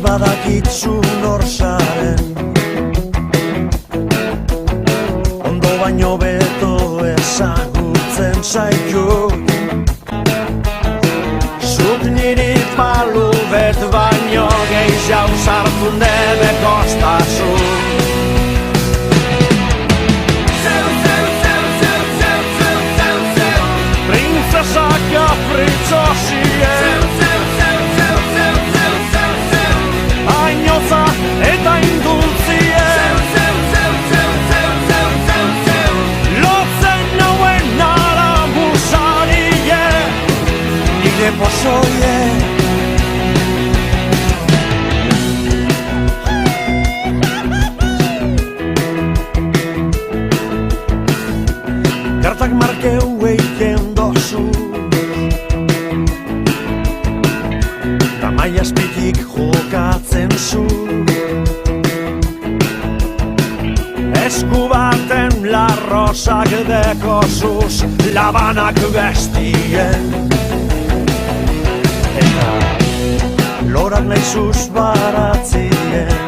badakitzu norsaren, ondo baino beto ezagutzen zaitut. Zuk niri palu bet baino gehiago sartu nebe kostazu. Princesa kapritzosien, ainoza eta indultzien, lotzen nauen nara musarien, nire pozoien. Kartak markeu eiken dozu, Tamai azpitik jokatzen zu, esku baten larrosak dekosuz, labanak bestien. Eta lorak nahizuz baratzien,